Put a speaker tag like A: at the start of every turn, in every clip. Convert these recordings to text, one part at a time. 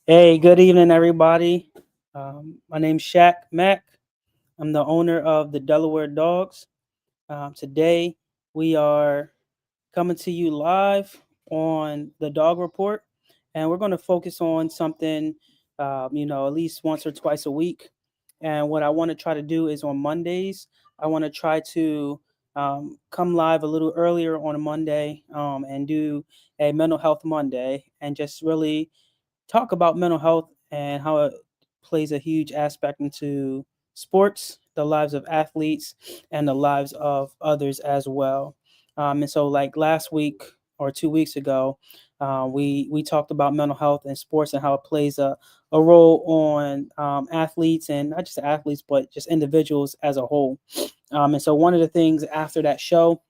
A: Hey, good evening, everybody. My name's Shaq Mack. I'm the owner of the Delaware Dogs. Today, we are coming to you live on the Dog Report, and we're going to focus on something, at least once or twice a week. And what I want to try to do is on Mondays, I want to try to come live a little earlier on a Monday and do a mental health Monday and just really talk about mental health and how it plays a huge aspect into sports, the lives of athletes, and the lives of others as well. And so, like last week or 2 weeks ago, we talked about mental health in sports and how it plays a role on athletes and not just athletes, but just individuals as a whole. And so, one of the things after that show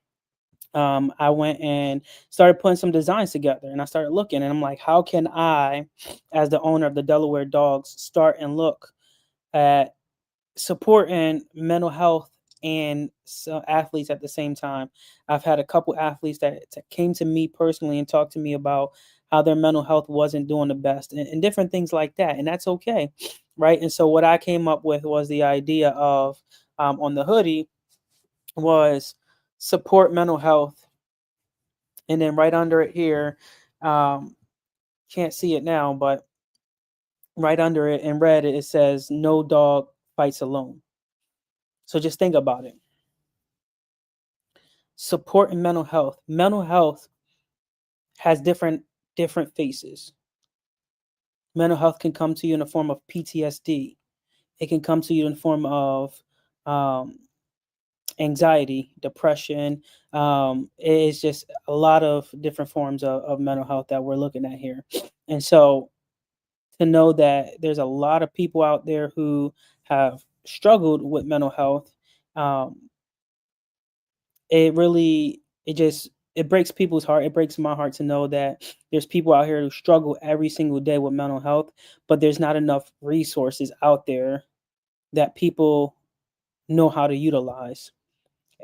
A: I went and started putting some designs together and I started looking and I'm like, how can I, as the owner of the Delaware Dogs, start and look at supporting mental health and athletes at the same time? I've had a couple athletes that came to me personally and talked to me about how their mental health wasn't doing the best and different things like that. And that's okay. Right. And so what I came up with was the idea of on the hoodie was support mental health, and then right under it here, um, can't see it now, but right under it in red, it says "No dog fights alone." So just think about it. Supporting mental health. Mental health has different faces. Mental health can come to you in the form of PTSD. It can come to you in the form of um, anxiety, depression. It's just a lot of different forms of mental health that we're looking at here. And so to know that there's a lot of people out there who have struggled with mental health. Um, it breaks people's heart. It breaks my heart to know that there's people out here who struggle every single day with mental health, but there's not enough resources out there that people know how to utilize.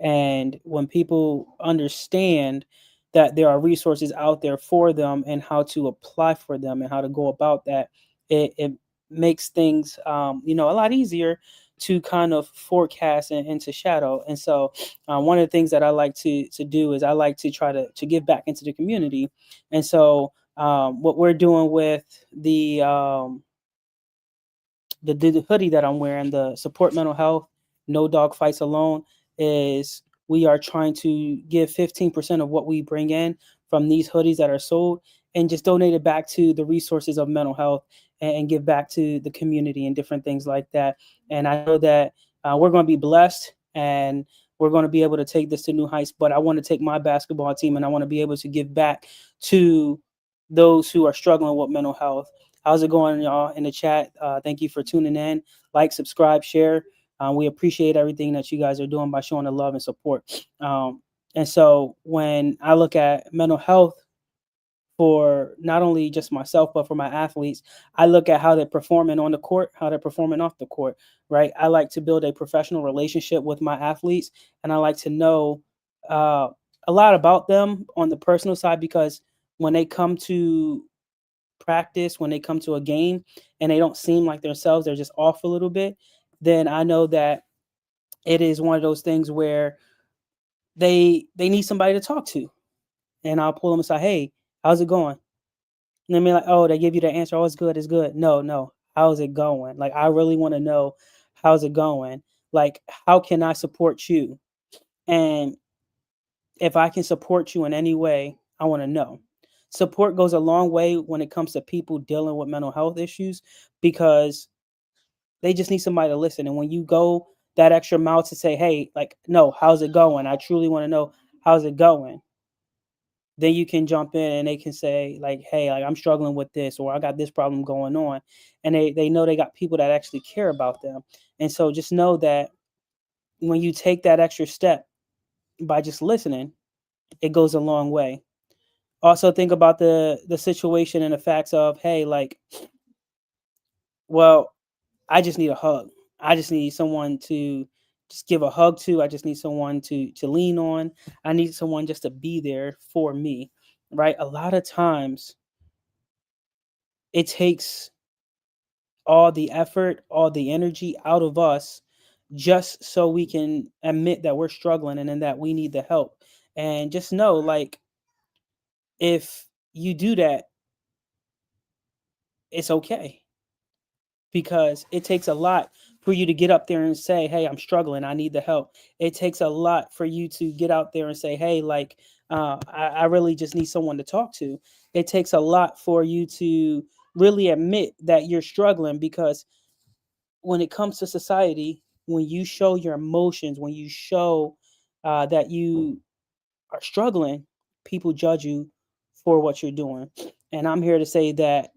A: And when people understand that there are resources out there for them and how to apply for them and how to go about that, it makes things a lot easier to kind of forecast and to shadow. And so one of the things that I like to do is I like to try to give back into the community. And so what we're doing with the hoodie that I'm wearing, the support mental health, no dog fights alone, is we are trying to give 15% of what we bring in from these hoodies that are sold and just donate it back to the resources of mental health and give back to the community and different things like that. And I know that we're going to be blessed and we're going to be able to take this to new heights. But I want to take my basketball team and I want to be able to give back to those who are struggling with mental health. How's it going, y'all, in the chat? Thank you for tuning in. Like, subscribe, share. We appreciate everything that you guys are doing by showing the love and support. And so when I look at mental health for not only just myself, but for my athletes, I look at how they're performing on the court, how they're performing off the court, right? I like to build a professional relationship with my athletes, and I like to know uh, a lot about them on the personal side because when they come to practice, when they come to a game and they don't seem like themselves, they're just off a little bit, then I know that it is one of those things where they need somebody to talk to. And I'll pull them aside, hey, how's it going? And then be like, oh, they give you the answer, oh, it's good, it's good. No, no. How's it going? Like I really want to know how's it going? Like, how can I support you? And if I can support you in any way, I want to know. Support goes a long way when it comes to people dealing with mental health issues because they just need somebody to listen. And when you go that extra mile to say, hey, like, no, how's it going? I truly want to know how's it going. Then you can jump in and they can say, like, hey, like I'm struggling with this or I got this problem going on. And they know they got people that actually care about them. And so just know that when you take that extra step by just listening, it goes a long way. Also think about the situation and the facts of, hey, like, well, I just need a hug. I just need someone to just give a hug to. I just need someone to lean on. I need someone just to be there for me. Right? A lot of times it takes all the effort, all the energy out of us just so we can admit that we're struggling and then that we need the help. And just know, like, if you do that, it's okay, because it takes a lot for you to get up there and say, "Hey, I'm struggling. I need the help." It takes a lot for you to get out there and say, "Hey, like, I really just need someone to talk to." It takes a lot for you to really admit that you're struggling, because when it comes to society, when you show your emotions, when you show that you are struggling, people judge you for what you're doing. And I'm here to say that,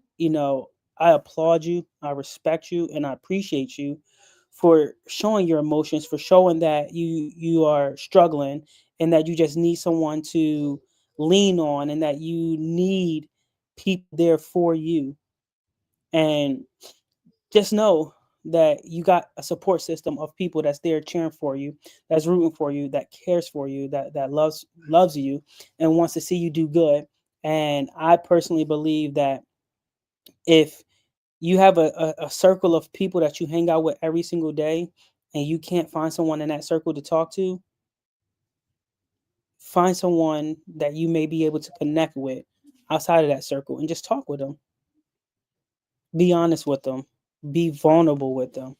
A: I applaud you, I respect you, and I appreciate you for showing your emotions, for showing that you are struggling and that you just need someone to lean on and that you need people there for you. And just know that you got a support system of people that's there cheering for you, that's rooting for you, that cares for you, that loves you and wants to see you do good. And I personally believe that if you have a circle of people that you hang out with every single day and you can't find someone in that circle to talk to, find someone that you may be able to connect with outside of that circle and just talk with them. Be honest with them. Be vulnerable with them.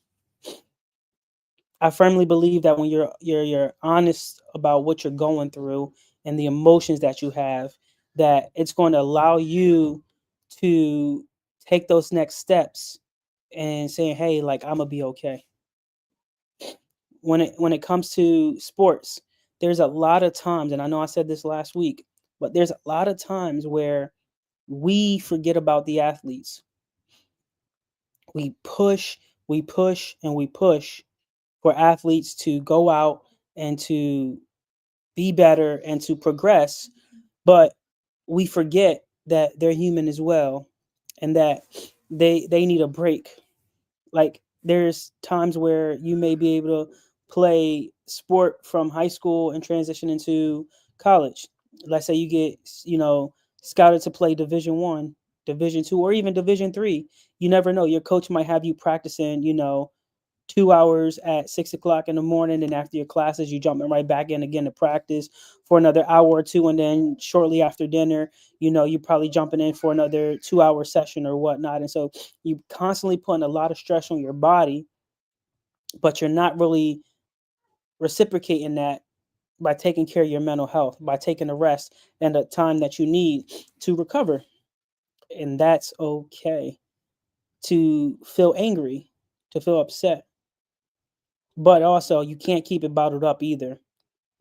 A: I firmly believe that when you're honest about what you're going through and the emotions that you have, that it's going to allow you to take those next steps and saying, "Hey, like, I'm gonna be okay." When it comes to sports, there's a lot of times, and I know I said this last week, but there's a lot of times where we forget about the athletes. We push, we push, and we push for athletes to go out and to be better and to progress, but we forget that they're human as well and that they need a break. Like, there's times where you may be able to play sport from high school and transition into college. Let's say you get, scouted to play Division 1, Division 2, or even Division 3. You never know. Your coach might have you practicing, 2 hours at 6 o'clock in the morning, and after your classes, you jumping right back in again to practice for another hour or two, and then shortly after dinner, you're probably jumping in for another 2-hour session or whatnot. And so you constantly putting a lot of stress on your body, but you're not really reciprocating that by taking care of your mental health, by taking the rest and the time that you need to recover. And that's okay to feel angry, to feel upset, but also you can't keep it bottled up either,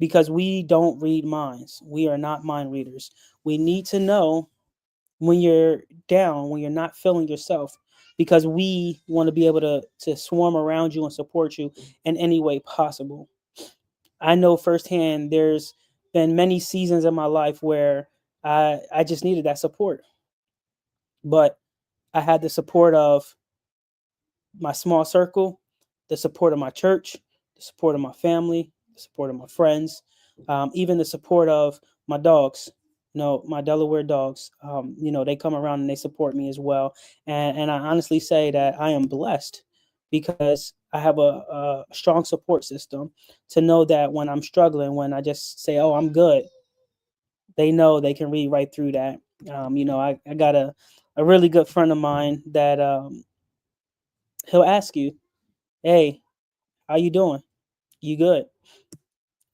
A: because we don't read minds. We are not mind readers. We need to know when you're down, when you're not feeling yourself, because we want to be able to swarm around you and support you in any way possible. I know firsthand there's been many seasons in my life where I just needed that support. But I had the support of my small circle, the support of my church, the support of my family, the support of my friends, even the support of my dogs. My Delaware dogs. They come around and they support me as well. And I honestly say that I am blessed because I have a strong support system to know that when I'm struggling, when I just say, "Oh, I'm good," they know they can read right through that. I got a really good friend of mine that he'll ask you, "Hey, how you doing? You good?"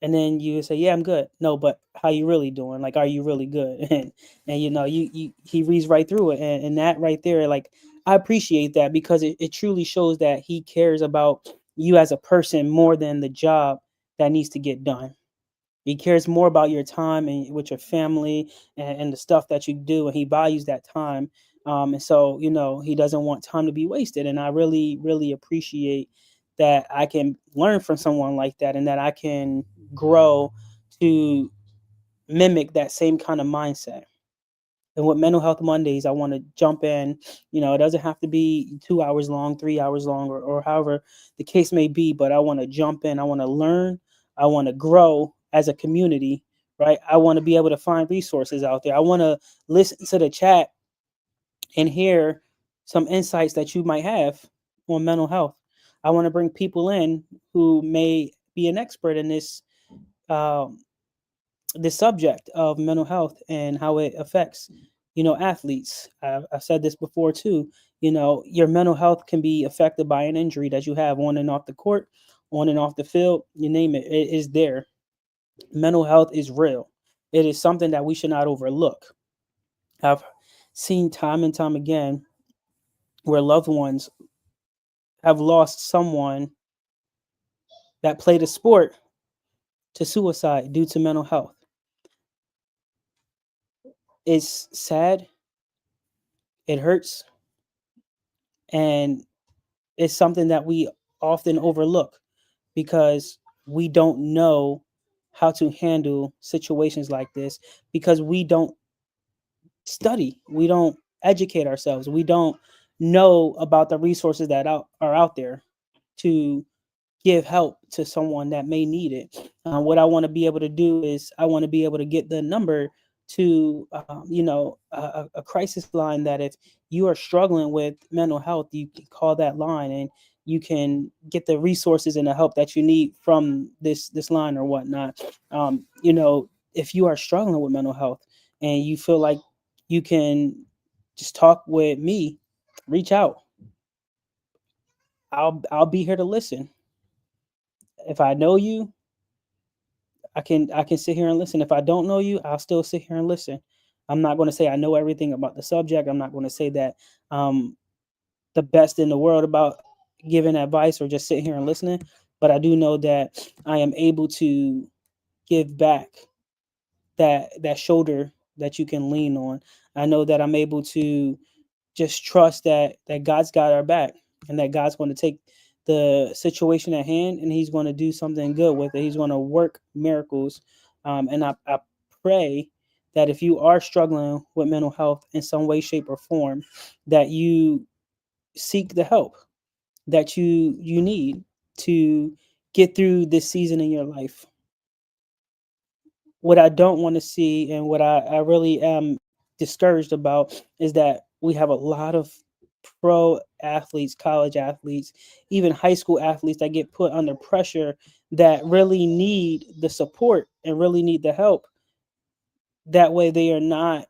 A: And then you say, "Yeah, I'm good." "No, but how you really doing? Like, are you really good?" And you he reads right through it, and that right there, like, I appreciate that because it truly shows that he cares about you as a person more than the job that needs to get done. He cares more about your time and with your family and the stuff that you do, and he values that time. And so, he doesn't want time to be wasted. And I really, really appreciate that I can learn from someone like that and that I can grow to mimic that same kind of mindset. And with Mental Health Mondays, I want to jump in. It doesn't have to be 2 hours long, 3 hours long, or however the case may be, but I want to jump in. I want to learn. I want to grow as a community, right? I want to be able to find resources out there. I want to listen to the chat and hear some insights that you might have on mental health. I want to bring people in who may be an expert in um, this subject of mental health and how it affects, athletes. I've said this before too. Your mental health can be affected by an injury that you have on and off the court, on and off the field. You name it, it is there. Mental health is real. It is something that we should not overlook. I've seen time and time again where loved ones have lost someone that played a sport to suicide due to mental health. It's sad, it hurts, and it's something that we often overlook because we don't know how to handle situations like this because we don't study, we don't educate ourselves, we don't know about the resources that are out there to give help to someone that may need it. What I want to be able to do is I want to be able to get the number to, a crisis line that if you are struggling with mental health, you can call that line and you can get the resources and the help that you need from this line or whatnot. If you are struggling with mental health and you feel like you can just talk with me, reach out. I'll be here to listen. If I know you, I can sit here and listen. If I don't know you, I'll still sit here and listen. I'm not going to say I know everything about the subject. I'm not going to say that the best in the world about giving advice or just sitting here and listening. But I do know that I am able to give back that shoulder that you can lean on. I know that I'm able to just trust that God's got our back and that God's going to take the situation at hand and he's going to do something good with it. He's going to work miracles. And I pray that if you are struggling with mental health in some way, shape, or form, that you seek the help that you need to get through this season in your life. What I don't want to see and what I really am discouraged about is that we have a lot of pro athletes, college athletes, even high school athletes that get put under pressure that really need the support and really need the help. That way they are not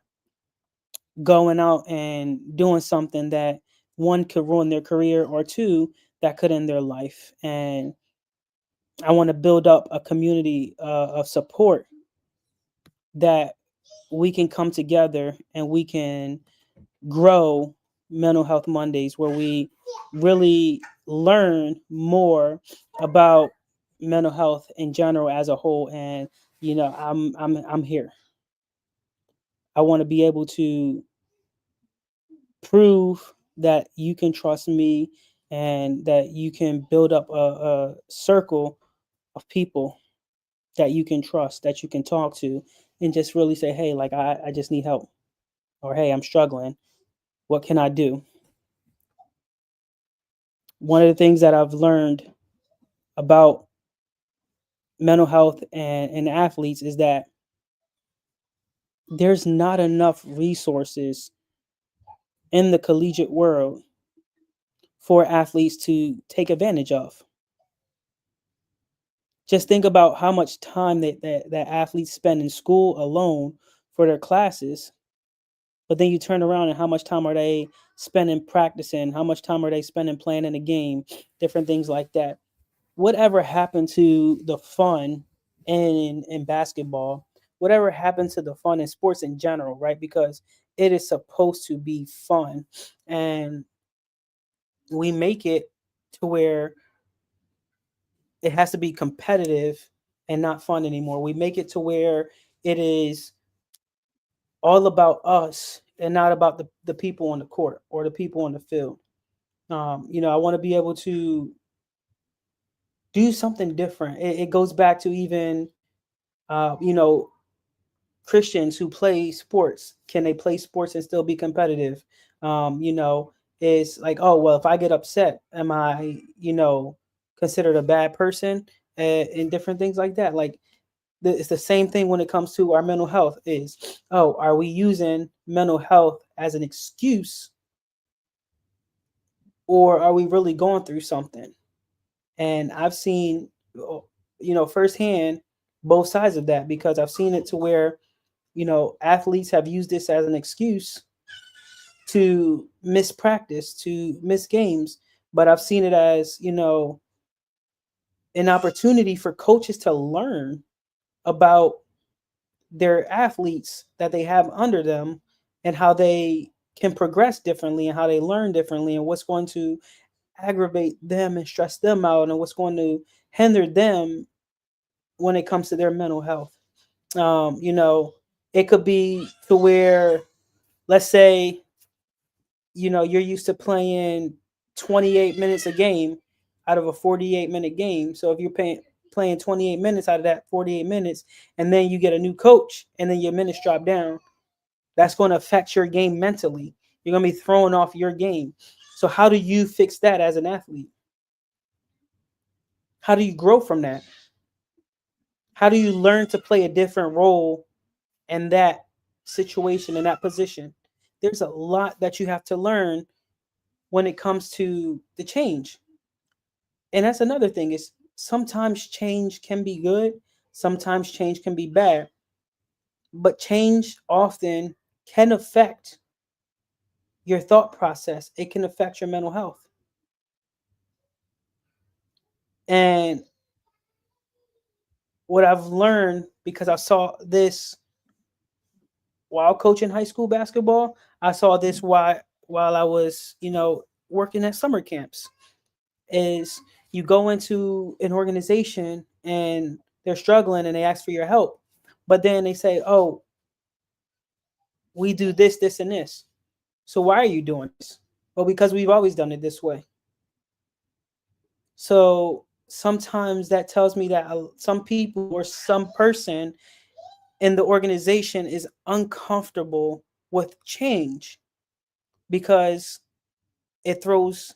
A: going out and doing something that one could ruin their career or two that could end their life. And I want to build up a community of support that we can come together and we can grow Mental Health Mondays where we really learn more about mental health in general as a whole. And I'm here. I want to be able to prove that you can trust me and that you can build up a circle of people that you can trust, that you can talk to, and just really say, hey, like I just need help, or hey, I'm struggling. What can I do? One of the things that I've learned about mental health and athletes is that there's not enough resources in the collegiate world for athletes to take advantage of. Just think about how much time that athletes spend in school alone for their classes, but then you turn around and how much time are they spending practicing? How much time are they spending playing in a game? Different things like that. Whatever happened to the fun in basketball? Whatever happened to the fun in sports in general, right? Because it is supposed to be fun, and we make it to where it has to be competitive and not fun anymore. We make it to where it is all about us and not about the people on the court or the people on the field. I want to be able to do something different. It goes back to even, uh, you know, Christians who play sports. Can they play sports and still be competitive? It's like, oh, well, if I get upset, am I, considered a bad person? And different things like that. Like, it's the same thing when it comes to our mental health is, oh, are we using mental health as an excuse or are we really going through something? And I've seen, firsthand both sides of that, because I've seen it to where, athletes have used this as an excuse to miss practice, to miss games. But I've seen it as, an opportunity for coaches to learn about their athletes that they have under them, and how they can progress differently, and how they learn differently, and what's going to aggravate them and stress them out, and what's going to hinder them when it comes to their mental health. It could be to where, let's say, you're used to playing 28 minutes a game out of a 48-minute game. So if you're playing 28 minutes out of that 48 minutes, and then you get a new coach, and then your minutes drop down, that's going to affect your game mentally. You're going to be throwing off your game. So how do you fix that as an athlete? How do you grow from that? How do you learn to play a different role in that situation, in that position? There's a lot that you have to learn when it comes to the change. And that's another thing, is sometimes change can be good, sometimes change can be bad. But change often can affect your thought process. It can affect your mental health. And what I've learned, because I saw this while coaching high school basketball, I saw this while I was, working at summer camps, is you go into an organization and they're struggling and they ask for your help. But then they say, "Oh, we do this, this, and this. So why are you doing this?" Well, because we've always done it this way. So sometimes that tells me that some people or some person in the organization is uncomfortable with change, because it throws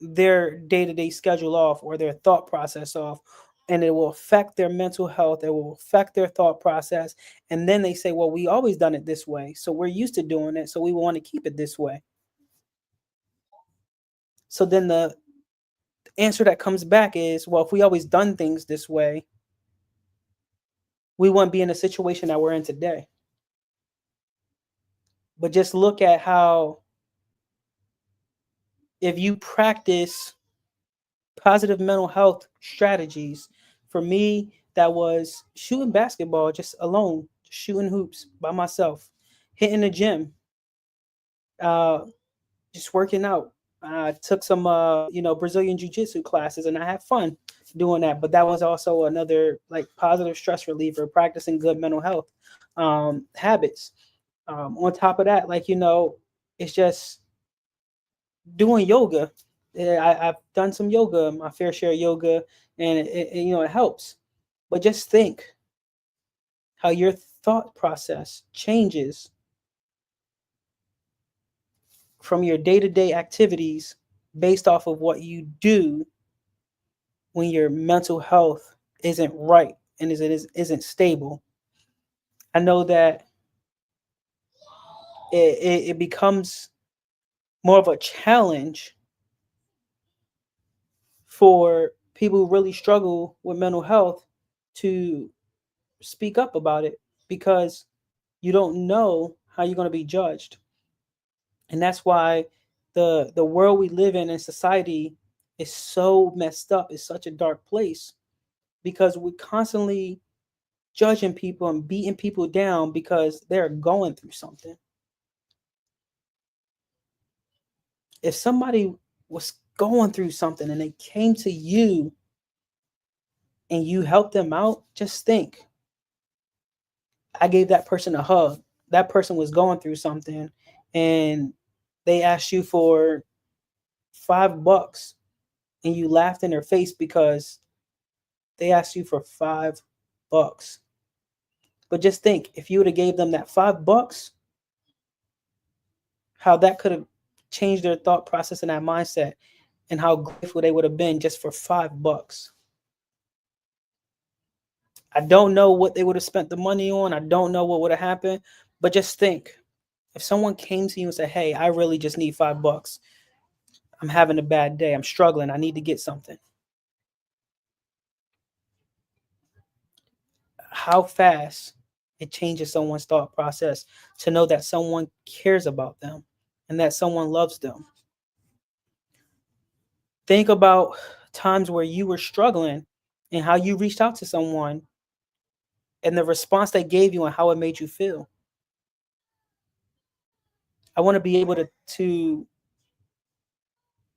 A: their day-to-day schedule off, or their thought process off, and it will affect their mental health. It will affect their thought process. And then they say, "Well, we always done it this way, so we're used to doing it, so we want to keep it this way." So then the answer that comes back is, well, if we always done things this way, we wouldn't be in the situation that we're in today. But just look at how, if you practice positive mental health strategies, for me, that was shooting basketball just alone, shooting hoops by myself, hitting the gym, uh, just working out. I took some, Brazilian jiu-jitsu classes, and I had fun doing that. But that was also another, like, positive stress reliever, practicing good mental health habits. On top of that, it's just doing yoga. I've done some yoga, my fair share of yoga, and it helps. But just think how your thought process changes from your day-to-day activities based off of what you do when your mental health isn't right and isn't stable. I know that it becomes more of a challenge for people who really struggle with mental health to speak up about it, because you don't know how you're going to be judged. And that's why the world we live in society is so messed up. It's such a dark place, because we're constantly judging people and beating people down because they're going through something. If somebody was going through something and they came to you and you helped them out, just think, I gave that person a hug. That person was going through something, and they asked you for $5, and you laughed in their face because they asked you for $5. But just think, if you would have gave them that $5, how that could have changed their thought process and that mindset, and how grateful they would have been just for $5. I don't know what they would have spent the money on. I don't know what would have happened. But just think, if someone came to you and said, "Hey, I really just need $5. I'm having a bad day. I'm struggling. I need to get something. How fast it changes someone's thought process to know that someone cares about them and that someone loves them. Think about times where you were struggling and how you reached out to someone and the response they gave you and how it made you feel. I want to be able to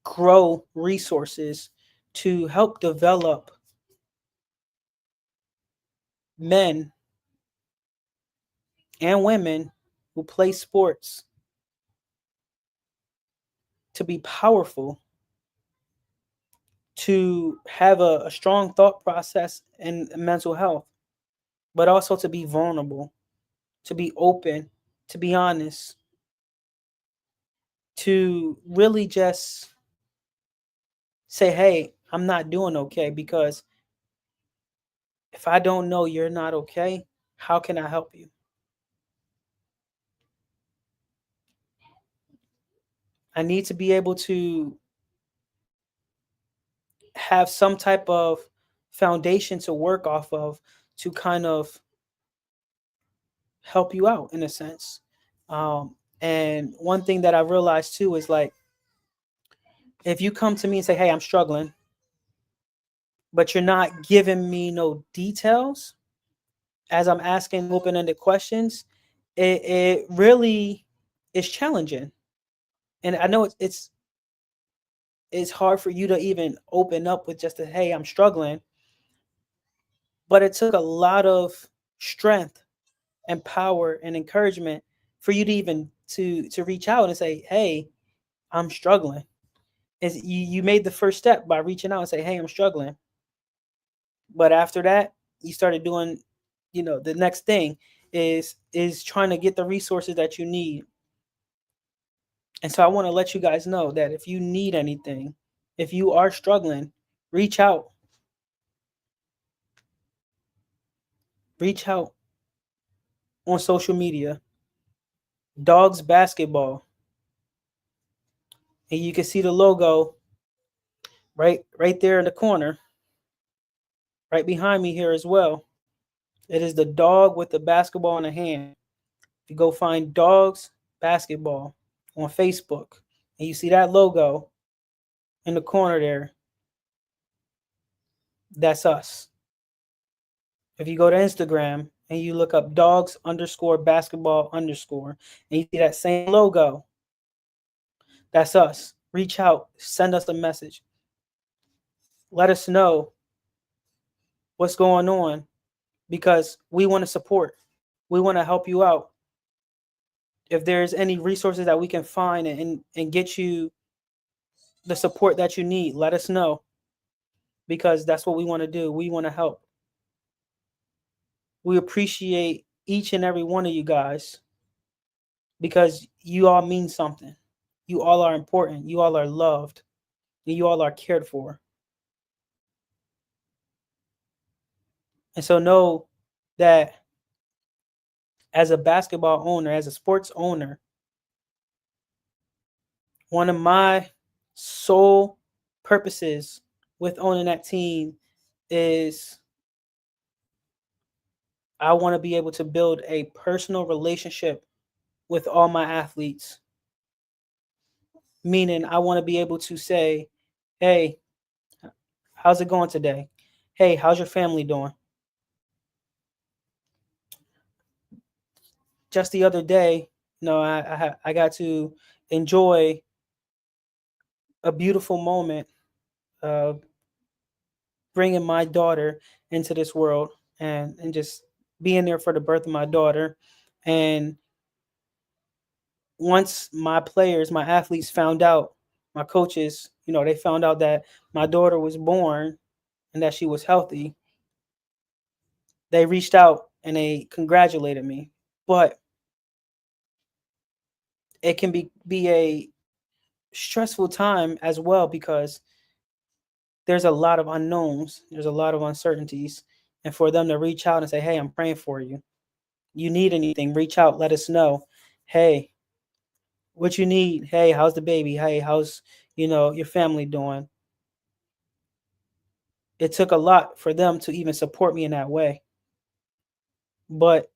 A: grow resources to help develop men and women who play sports to be powerful, to have a strong thought process and mental health, but also to be vulnerable, to be open, to be honest, to really just say, hey, I'm not doing okay, because if I don't know you're not okay, how can I help you? I need to be able to have some type of foundation to work off of to kind of help you out in a sense. And one thing that I realized too is like, if you come to me and say, hey, I'm struggling, but you're not giving me no details as I'm asking open-ended questions, it really is challenging. And I know it's hard for you to even open up with just a, hey, I'm struggling. But it took a lot of strength and power and encouragement for you to even to reach out and say, hey, I'm struggling. Is you made the first step by reaching out and say, hey, I'm struggling. But after that, you started doing, the next thing is trying to get the resources that you need. And so I want to let you guys know that if you need anything, if you are struggling, reach out. Reach out on social media. Dogs basketball. And you can see the logo right there in the corner, right behind me here as well. It is the dog with the basketball in the hand. If you go find Dogs Basketball on Facebook and you see that logo in the corner there, that's us. If you go to Instagram and you look up dogs_basketball_ and you see that same logo, that's us. Reach out, send us a message. Let us know what's going on, because we want to support. We want to help you out. If there's any resources that we can find and get you the support that you need, let us know, because that's what we want to do. We want to help. We appreciate each and every one of you guys, because you all mean something. You all are important. You all are loved. And you all are cared for. And so know that as a basketball owner, as a sports owner, one of my sole purposes with owning that team is I want to be able to build a personal relationship with all my athletes. Meaning, I want to be able to say, hey, how's it going today? Hey, how's your family doing? Just the other day, I got to enjoy a beautiful moment of bringing my daughter into this world, and just being there for the birth of my daughter. And once my players, my athletes found out, my coaches, they found out that my daughter was born and that she was healthy, they reached out and they congratulated me. But it can be a stressful time as well, because there's a lot of unknowns, there's a lot of uncertainties. And for them to reach out and say, hey, I'm praying for you. You need anything, reach out, let us know. Hey, what you need? Hey, how's the baby? Hey, how's your family doing? It took a lot for them to even support me in that way. But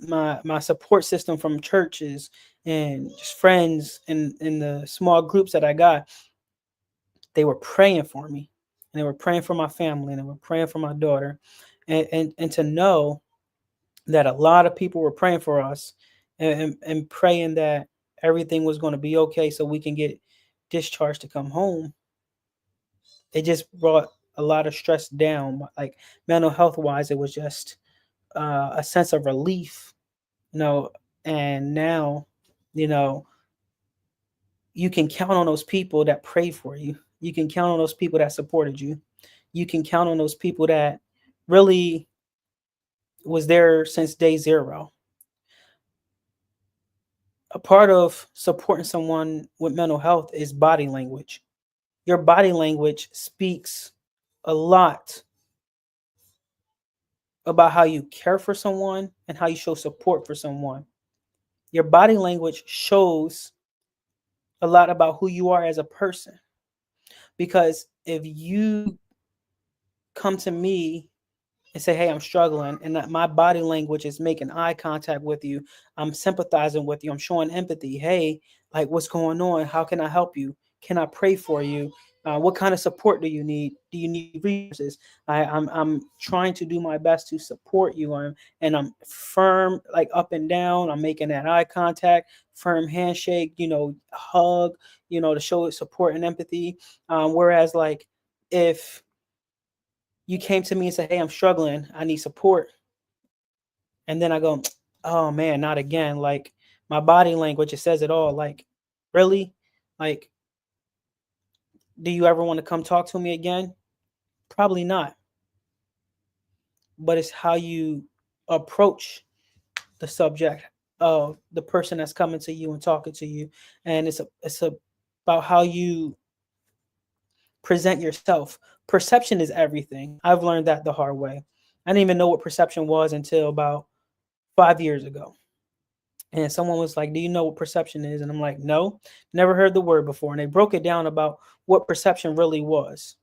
A: my support system from churches and just friends and in the small groups that I got, they were praying for me, and they were praying for my family, and they were praying for my daughter, and to know that a lot of people were praying for us, and praying that everything was going to be okay so we can get discharged to come home. It just brought a lot of stress down, like mental health wise. It was just a sense of relief, you know. And now, you know, you can count on those people that prayed for you. You can count on those people that supported you. You can count on those people that really was there since day zero. A part of supporting someone with mental health is body language. Your body language speaks a lot about how you care for someone and how you show support for someone. Your body language shows a lot about who you are as a person. Because if you come to me and say, "Hey, I'm struggling," and that my body language is making eye contact with you, I'm sympathizing with you, I'm showing empathy. Hey, like, what's going on? How can I help you? Can I pray for you? What kind of support do you need? Do you need resources? I'm trying to do my best to support you. And I'm firm, like up and down. I'm making that eye contact, firm handshake, hug, to show support and empathy. Whereas, like, if you came to me and said, "Hey, I'm struggling. I need support," and then I go, "Oh man, not again." Like, my body language, it says it all. Like, really? Like, do you ever want to come talk to me again? Probably not. But it's how you approach the subject of the person that's coming to you and talking to you, and it's about how you present yourself. Perception is everything. I've learned that the hard way. I didn't even know what perception was until about 5 years ago. And someone was like, "Do you know what perception is?" And I'm like, "No, never heard the word before." And they broke it down about what perception really was,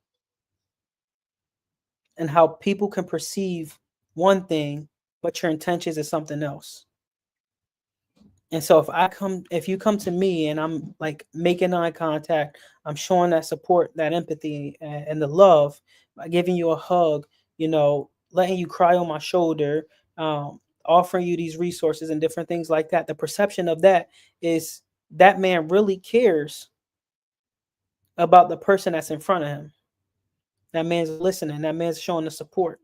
A: and how people can perceive one thing, but your intentions is something else. And so if you come to me and I'm like making eye contact, I'm showing that support, that empathy, and the love by giving you a hug, letting you cry on my shoulder, offering you these resources and different things like that. The perception of that is that man really cares about the person that's in front of him. That man's listening. That man's showing the support.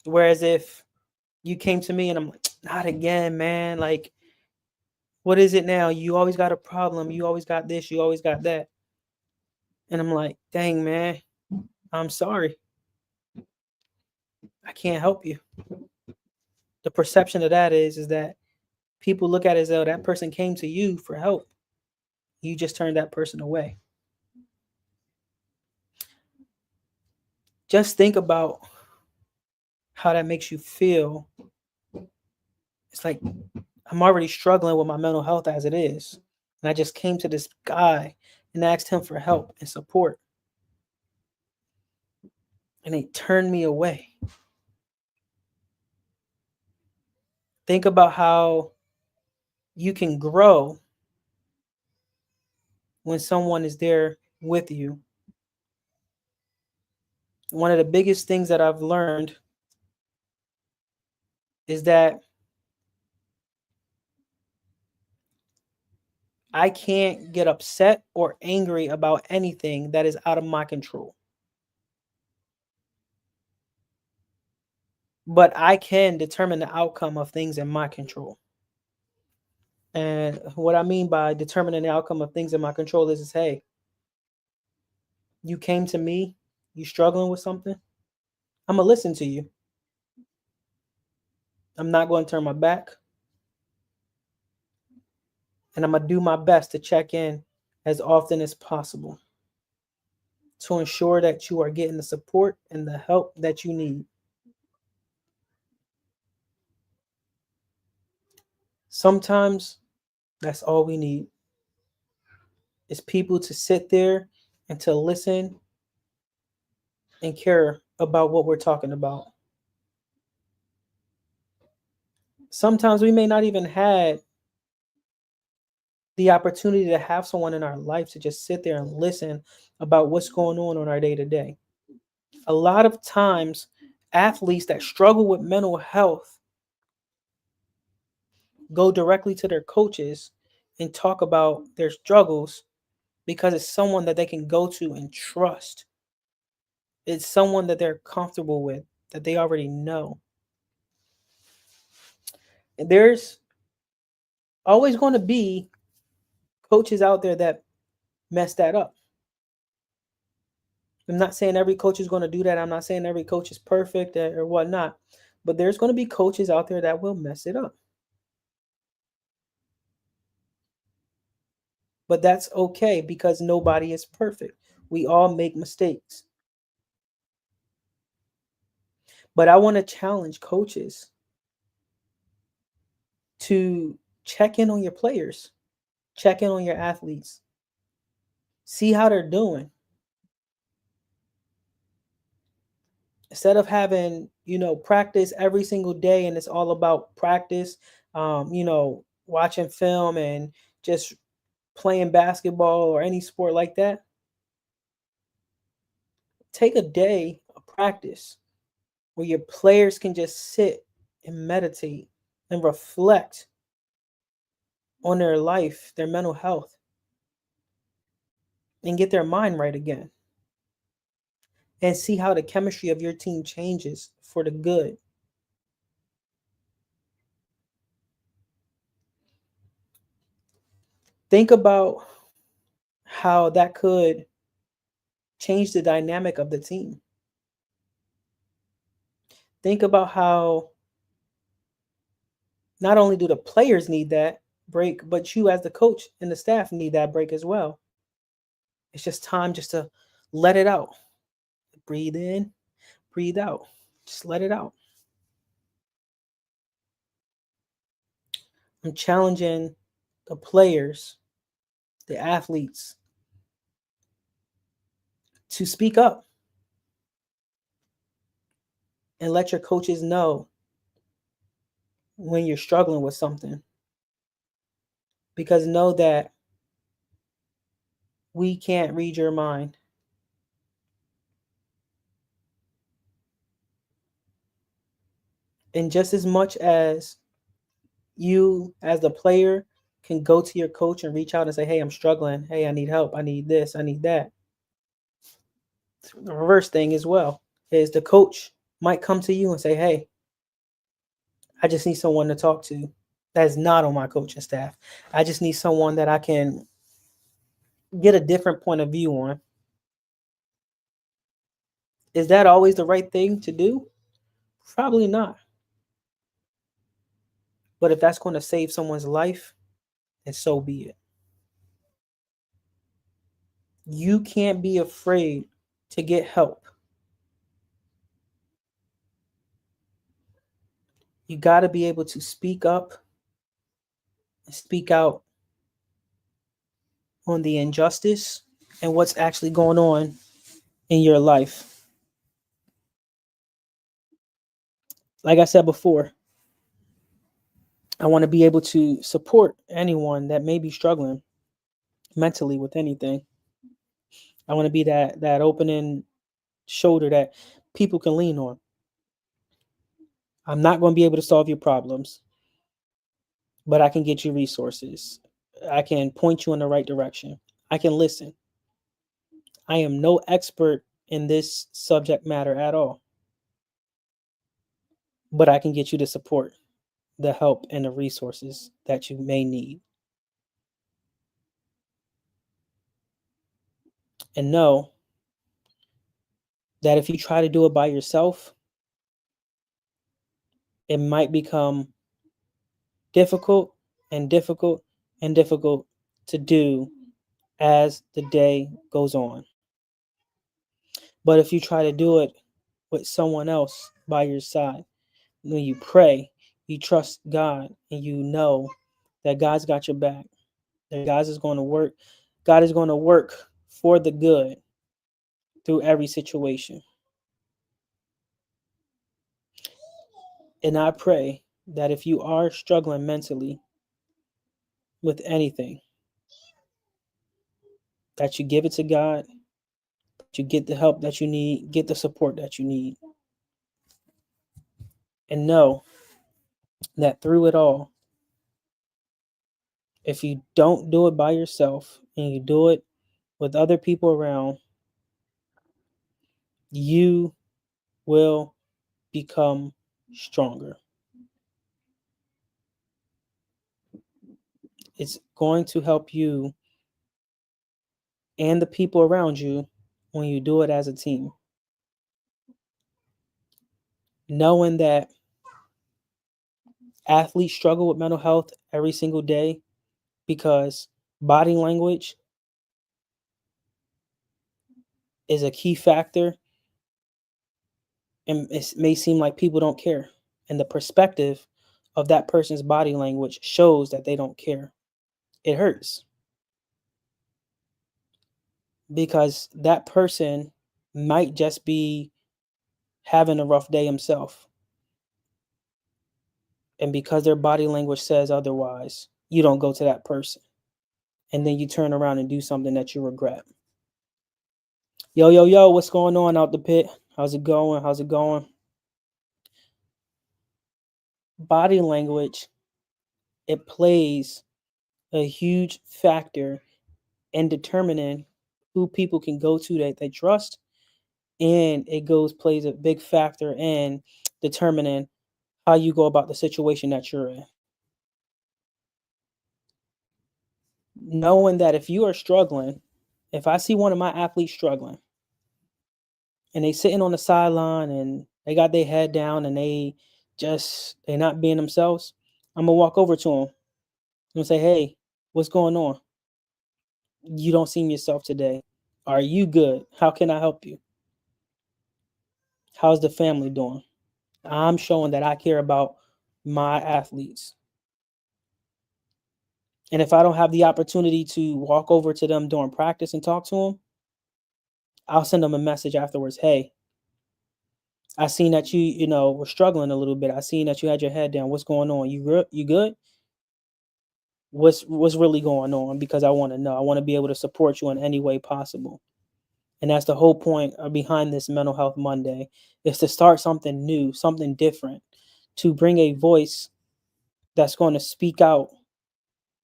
A: Whereas if you came to me and I'm like, "Not again, man. Like, what is it now? You always got a problem. You always got this. You always got that." And I'm like, "Dang, man, I'm sorry. I can't help you." The perception of that is that people look at it as though that person came to you for help. You just turned that person away. Just think about how that makes you feel. It's like I'm already struggling with my mental health as it is. And I just came to this guy and asked him for help and support. And they turned me away. Think about how you can grow when someone is there with you. One of the biggest things that I've learned is that I can't get upset or angry about anything that is out of my control. But I can determine the outcome of things in my control. And what I mean by determining the outcome of things in my control is hey, you came to me, you struggling with something, I'm going to listen to you. I'm not going to turn my back. And I'm going to do my best to check in as often as possible to ensure that you are getting the support and the help that you need. Sometimes that's all we need. is people to sit there and to listen and care about what we're talking about. Sometimes we may not even have the opportunity to have someone in our life to just sit there and listen about what's going on our day to day. A lot of times, athletes that struggle with mental health go directly to their coaches and talk about their struggles because it's someone that they can go to and trust. It's someone that they're comfortable with, that they already know. And there's always going to be coaches out there that mess that up. I'm not saying every coach is going to do that. I'm not saying every coach is perfect or whatnot, but there's going to be coaches out there that will mess it up. But that's okay because nobody is perfect. We all make mistakes. But I want to challenge coaches to check in on your players, check in on your athletes, see how they're doing. Instead of having, practice every single day and it's all about practice, watching film and just playing basketball or any sport like that, take a day of practice where your players can just sit and meditate and reflect on their life, their mental health, and get their mind right again. And see how the chemistry of your team changes for the good. Think about how that could change the dynamic of the team. Think about how not only do the players need that break, but you as the coach and the staff need that break as well. It's just time just to let it out. Breathe in, breathe out. Just let it out. I'm challenging the players, the athletes to speak up and let your coaches know when you're struggling with something. Because know that we can't read your mind. And just as much as you, as the player, can go to your coach and reach out and say, hey, I'm struggling. Hey, I need help. I need this. I need that. The reverse thing as well is the coach might come to you and say, hey, I just need someone to talk to that's not on my coaching staff. I just need someone that I can get a different point of view on. Is that always the right thing to do? Probably not. But if that's going to save someone's life, then so be it. You can't be afraid to get help. You got to be able to speak up and speak out on the injustice and what's actually going on in your life. Like I said before, I want to be able to support anyone that may be struggling mentally with anything. I want to be that opening shoulder that people can lean on. I'm not going to be able to solve your problems, but I can get you resources. I can point you in the right direction. I can listen. I am no expert in this subject matter at all, but I can get you the support, the help, and the resources that you may need. And know that if you try to do it by yourself, it might become difficult and difficult and difficult to do as the day goes on. But if you try to do it with someone else by your side, when you pray, you trust God, and you know that God's got your back, that God is going to work God is going to work for the good through every situation. And I pray that if you are struggling mentally with anything, that you give it to God, that you get the help that you need, get the support that you need. And know that through it all, if you don't do it by yourself and you do it with other people around, you will become stronger. It's going to help you and the people around you when you do it as a team. Knowing that athletes struggle with mental health every single day because body language is a key factor, and it may seem like people don't care. And the perspective of that person's body language shows that they don't care. It hurts because that person might just be having a rough day himself. And because their body language says otherwise, you don't go to that person. And then you turn around and do something that you regret. Yo, yo, yo, what's going on out the pit? How's it going? How's it going? Body language, it plays a huge factor in determining who people can go to that they trust. And it plays a big factor in determining how you go about the situation that you're in. Knowing that if you are struggling, if I see one of my athletes struggling and they sitting on the sideline and they got their head down and they're not being themselves, I'm gonna walk over to them and say, "Hey, what's going on? You don't seem yourself today. Are you good? How can I help you? How's the family doing?" I'm showing that I care about my athletes. And if I don't have the opportunity to walk over to them during practice and talk to them, I'll send them a message afterwards. "Hey, I seen that you were struggling a little bit. I seen that you had your head down. What's going on? You good? You good? What's really going on? Because I want to know. I want to be able to support you in any way possible." And that's the whole point behind this Mental Health Monday, is to start something new, something different, to bring a voice that's going to speak out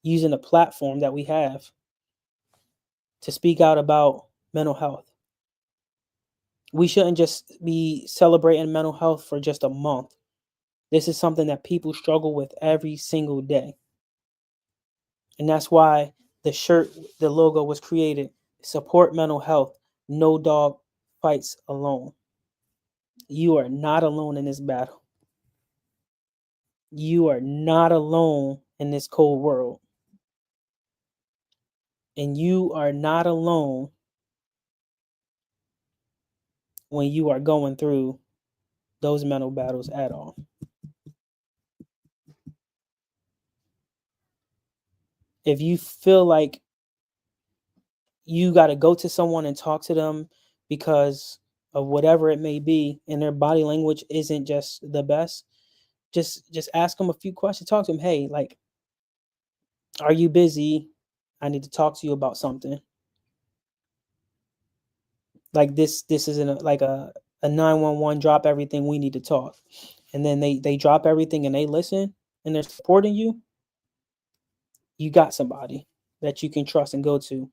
A: using a platform that we have to speak out about mental health. We shouldn't just be celebrating mental health for just a month. This is something that people struggle with every single day. And that's why the logo was created. Support mental health. No dog fights alone. You are not alone in this battle. You are not alone in this cold world. And you are not alone when you are going through those mental battles at all. If you feel like you got to go to someone and talk to them because of whatever it may be, and their body language isn't just the best, just ask them a few questions. Talk to them. "Hey, like, are you busy? I need to talk to you about something." Like, this isn't like a 911 drop everything, we need to talk. And then they drop everything and they listen and they're supporting you. You got somebody that you can trust and go to.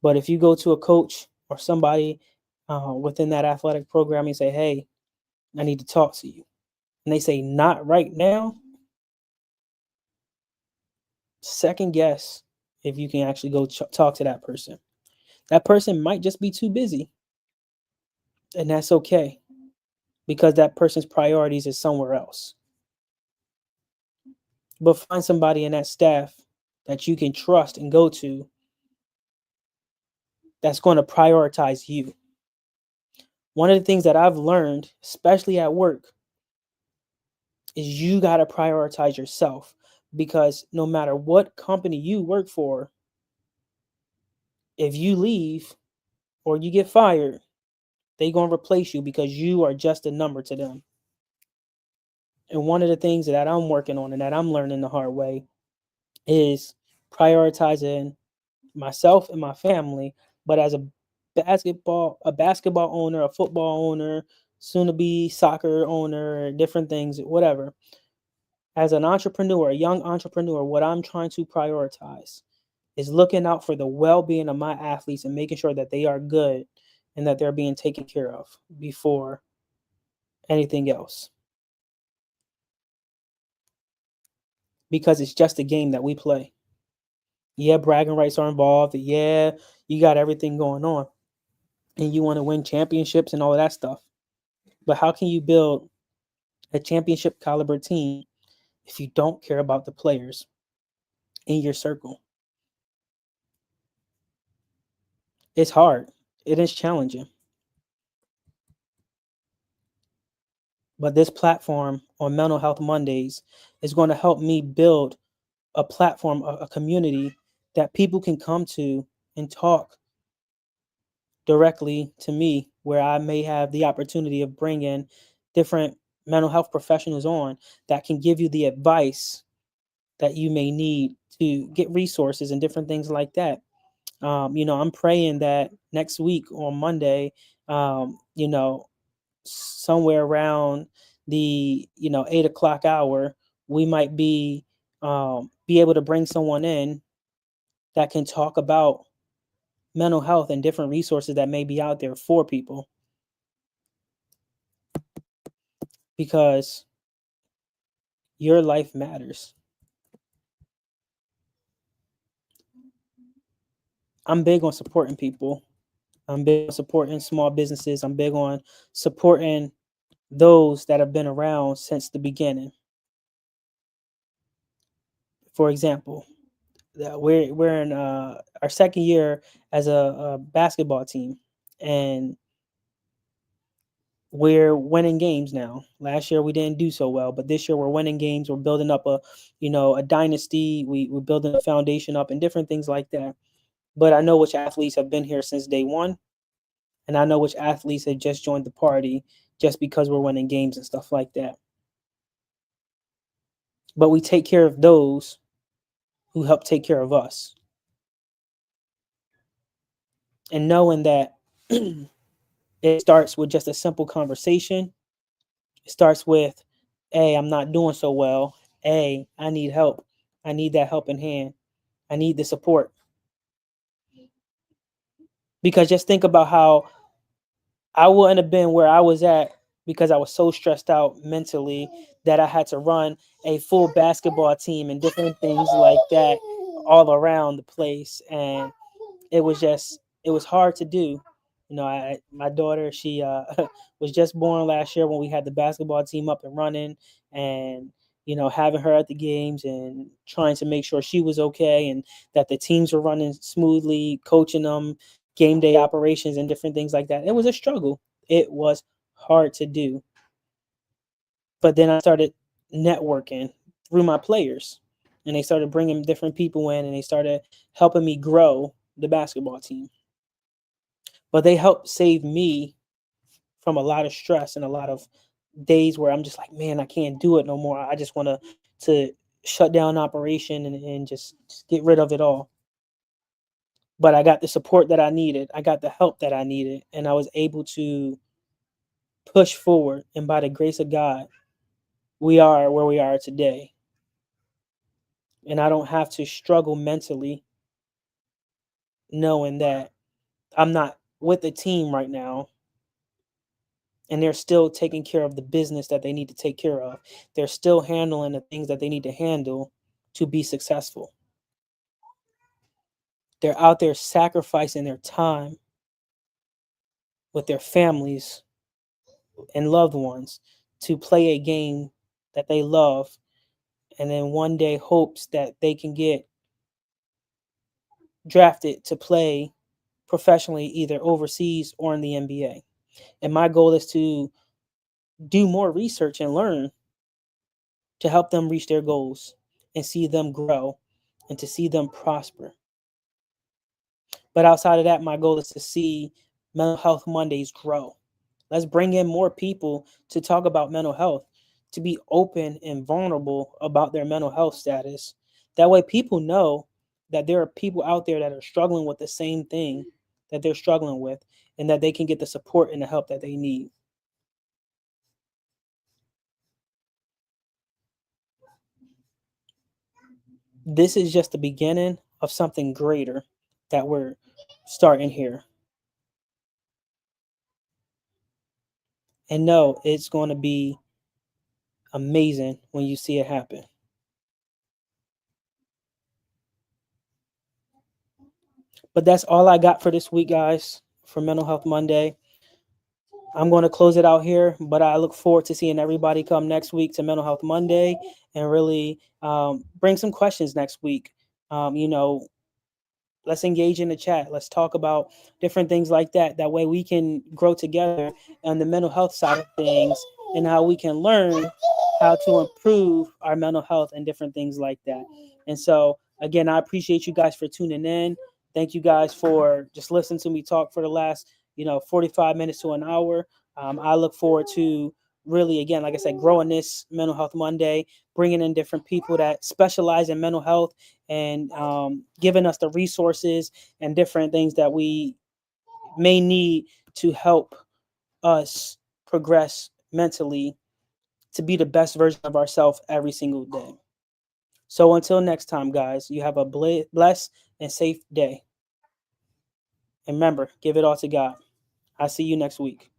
A: But if you go to a coach or somebody within that athletic program and say, "Hey, I need to talk to you," and they say, "Not right now," second guess if you can actually go talk to that person. That person might just be too busy, and that's okay, because that person's priorities is somewhere else. But find somebody in that staff that you can trust and go to that's going to prioritize you. One of the things that I've learned, especially at work, is you got to prioritize yourself, because no matter what company you work for, If you leave or you get fired, they going to replace you because you are just a number to them. And one of the things that I'm working on and that I'm learning the hard way is prioritizing myself and my family, but as a basketball owner, a football owner, soon to be soccer owner, different things, whatever. As an entrepreneur, a young entrepreneur, what I'm trying to prioritize is looking out for the well-being of my athletes and making sure that they are good and that they're being taken care of before anything else. Because it's just a game that we play. Yeah, bragging rights are involved. Yeah, you got everything going on and you want to win championships and all of that stuff. But how can you build a championship caliber team if you don't care about the players in your circle? It's hard. It is challenging. But this platform on Mental Health Mondays is going to help me build a platform, a community that people can come to and talk directly to me, where I may have the opportunity of bringing different mental health professionals on that can give you the advice that you may need to get resources and different things like that. I'm praying that next week on Monday, somewhere around the 8 o'clock hour, we might be able to bring someone in that can talk about mental health and different resources that may be out there for people, because your life matters. I'm big on supporting people. I'm big on supporting small businesses. I'm big on supporting those that have been around since the beginning. For example, we're in our second year as a basketball team, and we're winning games now. Last year we didn't do so well, but this year we're winning games. We're building up a dynasty. We're building a foundation up and different things like that. But I know which athletes have been here since day one, and I know which athletes have just joined the party just because we're winning games and stuff like that. But we take care of those who help take care of us. And knowing that it starts with just a simple conversation. It starts with, hey, I'm not doing so well. Hey, I need help. I need that helping hand. I need the support. Because just think about how I wouldn't have been where I was at because I was so stressed out mentally that I had to run a full basketball team and different things like that all around the place. And it was hard to do. My daughter, she was just born last year when we had the basketball team up and running, and having her at the games and trying to make sure she was okay and that the teams were running smoothly, coaching them, game day operations and different things like that. It was a struggle. It was hard to do. But then I started networking through my players, and they started bringing different people in, and they started helping me grow the basketball team. But they helped save me from a lot of stress and a lot of days where I'm just like, man, I can't do it no more. I just want to shut down operation and just get rid of it all. But I got the support that I needed. I got the help that I needed, and I was able to push forward. And by the grace of God, we are where we are today. And I don't have to struggle mentally knowing that I'm not with the team right now, and they're still taking care of the business that they need to take care of. They're still handling the things that they need to handle to be successful. They're out there sacrificing their time with their families and loved ones to play a game that they love, and then one day hopes that they can get drafted to play professionally either overseas or in the NBA. And my goal is to do more research and learn to help them reach their goals and see them grow and to see them prosper. But outside of that, my goal is to see Mental Health Mondays grow. Let's bring in more people to talk about mental health, to be open and vulnerable about their mental health status. That way, people know that there are people out there that are struggling with the same thing that they're struggling with, and that they can get the support and the help that they need. This is just the beginning of something greater that we're starting here. And no, it's going to be amazing when you see it happen. But that's all I got for this week, guys, for Mental Health Monday. I'm going to close it out here, but I look forward to seeing everybody come next week to Mental Health Monday and really bring some questions next week. You know, let's engage in the chat. Let's talk about different things like that. That way we can grow together on the mental health side of things and how we can learn how to improve our mental health and different things like that. And so, again, I appreciate you guys for tuning in. Thank you guys for just listening to me talk for the last, 45 minutes to an hour. I look forward to really, again, like I said, growing this Mental Health Monday, bringing in different people that specialize in mental health and giving us the resources and different things that we may need to help us progress mentally to be the best version of ourselves every single day. So until next time, guys, you have a blessed and safe day. And remember, give it all to God. I'll see you next week.